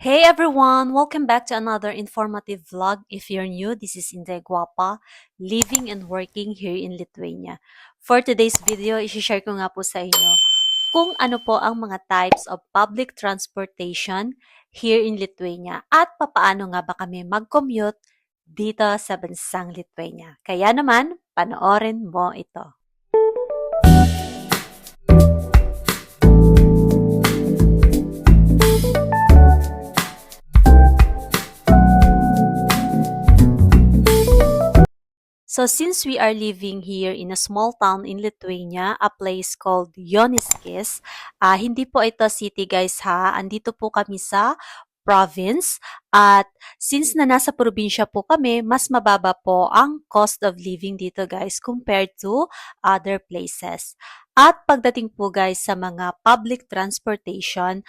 Hey everyone! Welcome back to another informative vlog. If you're new, this is Inday Guapa, living and working here in Lithuania. For today's video, i-share ko nga po sa inyo kung ano po ang mga types of public transportation here in Lithuania at papaano nga ba kami mag-commute dito sa bansang Lithuania. Kaya naman, panoorin mo ito. So since we are living here in a small town in Lithuania, a place called Joniskis, hindi po ito city guys ha, andito po kami sa province at since na nasa probinsya po kami, mas mababa po ang cost of living dito guys compared to other places. At pagdating po guys sa mga public transportation,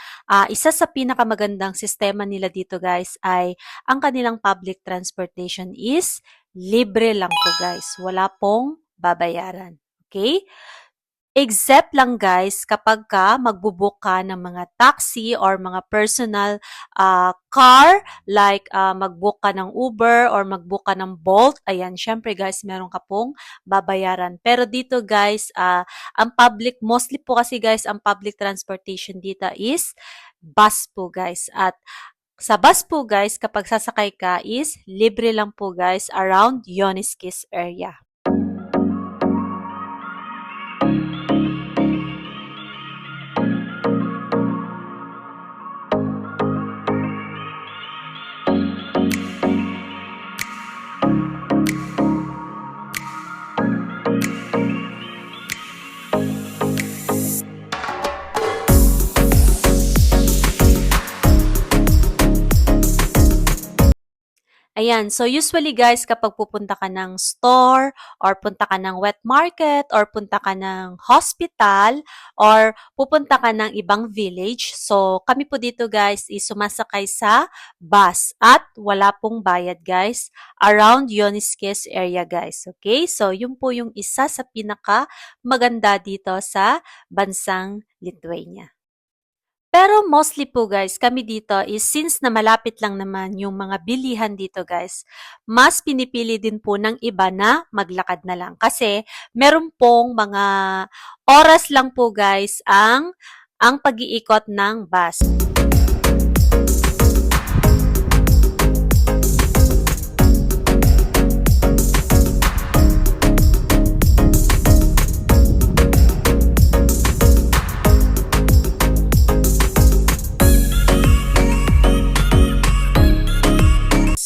isa sa pinakamagandang sistema nila dito guys ay ang kanilang public transportation is libre lang po guys. Wala pong babayaran. Okay? Except lang guys kapag ka magbubook ka ng mga taxi or mga personal car like magbook ka ng Uber or magbook ka ng Bolt. Ayan, syempre guys, meron ka pong babayaran. Pero dito guys, ang public, mostly po kasi guys, ang public transportation dito is bus po guys. At sa bus po guys, kapag sasakay ka is libre lang po guys around Joniskis area. Ayan, so usually guys, kapag pupunta ka ng store, or punta ka ng wet market, or punta ka ng hospital, or pupunta ka ng ibang village, so kami po dito guys is sumasakay sa bus at wala pong bayad guys around Joniskis area guys. Okay, so yun po yung isa sa pinaka maganda dito sa bansang Lithuania. Pero mostly po guys, kami dito is since na malapit lang naman yung mga bilihan dito guys, mas pinipili din po ng iba na maglakad na lang. Kasi meron pong mga oras lang po guys ang pag-iikot ng bus.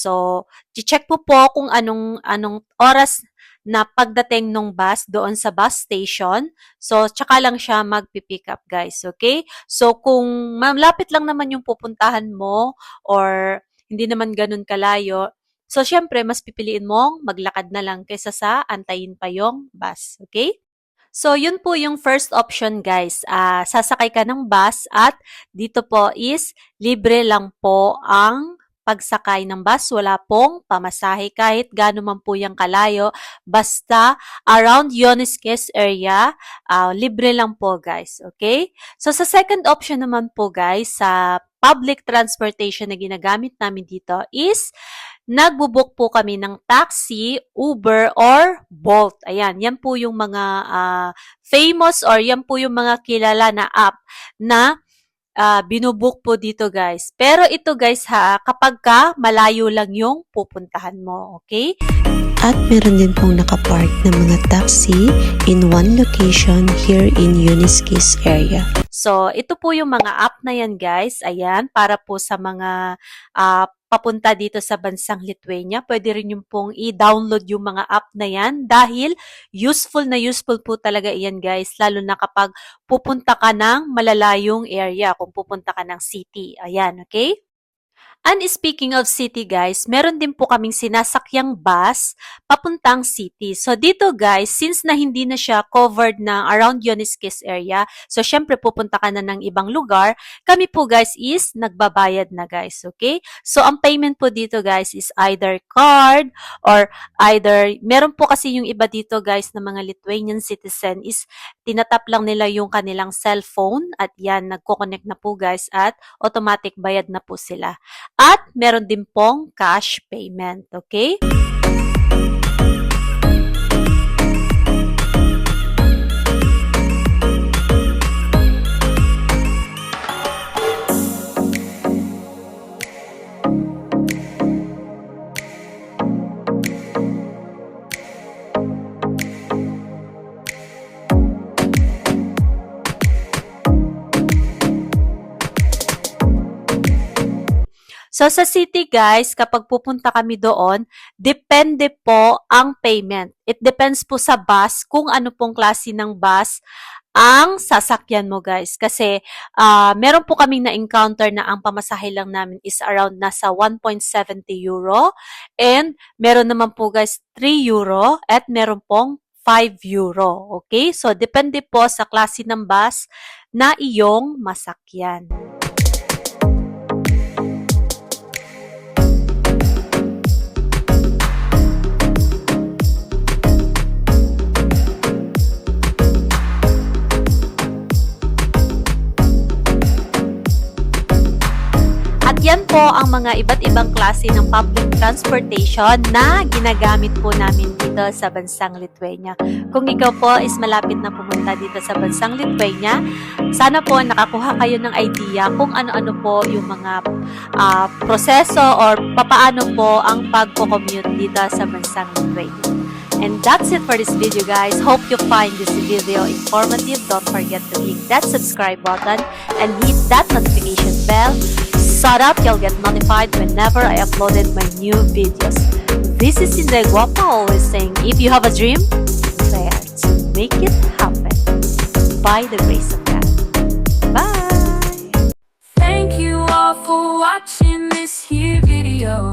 So, check po kung anong oras na pagdating ng bus doon sa bus station. So, tsaka lang siya magpipick up, guys. Okay? So, kung malapit lang naman yung pupuntahan mo or hindi naman ganun kalayo, so, syempre, mas pipiliin mong maglakad na lang kaysa sa antayin pa yung bus. Okay? So, yun po yung first option, guys. Sasakay ka ng bus at dito po is libre lang po ang pagsakay ng bus. Wala pong pamasahe kahit gaano man po yung kalayo. Basta around Joniskis area, libre lang po, guys. Okay? So, sa second option naman po, guys, sa public transportation na ginagamit namin dito is nagbo-book po kami ng taxi, Uber, or Bolt. Ayan, yan po yung mga famous or yan po yung mga kilala na app na binubook po dito guys. Pero ito guys ha, kapag ka malayo lang yung pupuntahan mo, okay? At meron din pong nakapark na mga taxi in one location here in Joniskis area. So, ito po yung mga app na yan guys. Ayan, para po sa mga papunta dito sa bansang Lithuania. Pwede rin yung pong i-download yung mga app na yan dahil useful po talaga yan guys. Lalo na kapag pupunta ka ng malalayong area, kung pupunta ka ng city. Ayan, okay? And speaking of city guys, meron din po kaming sinasakyang bus papuntang city. So dito guys, since na hindi na siya covered na around Yonisques area, so syempre pupunta ka na ng ibang lugar, kami po guys is nagbabayad na guys, okay? So ang payment po dito guys is either card or either, meron po kasi yung iba dito guys na mga Lithuanian citizen is tinatap lang nila yung kanilang cellphone at yan, nagko-connect na po guys at automatic bayad na po sila. At meron din pong cash payment, okay? So, sa city guys, kapag pupunta kami doon, depende po ang payment. It depends po sa bus, kung ano pong klase ng bus ang sasakyan mo guys. Kasi, meron po kaming na-encounter na ang pamasahe lang namin is around nasa 1.70 euro. And, meron naman po guys 3 euro at meron pong 5 euro. Okay? So, depende po sa klase ng bus na iyong masakyan. Yan po ang mga iba't ibang klase ng public transportation na ginagamit po namin dito sa bansang Lithuania. Kung ikaw po is malapit na pumunta dito sa bansang Lithuania, sana po nakakuha kayo ng idea kung ano-ano po yung mga proseso or papaano po ang pagko-commute dito sa bansang Lithuania. And that's it for this video guys. Hope you find this video informative. Don't forget to hit that subscribe button and hit that notification bell so that you'll get notified whenever I uploaded my new videos. This is Inday Guapa always saying, if you have a dream, dare to make it happen. By the grace of God. Bye! Thank you all for watching this here video.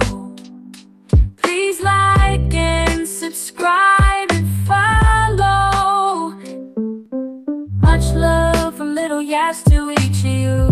Please like and subscribe and follow. Much love from Little Yas to each of you.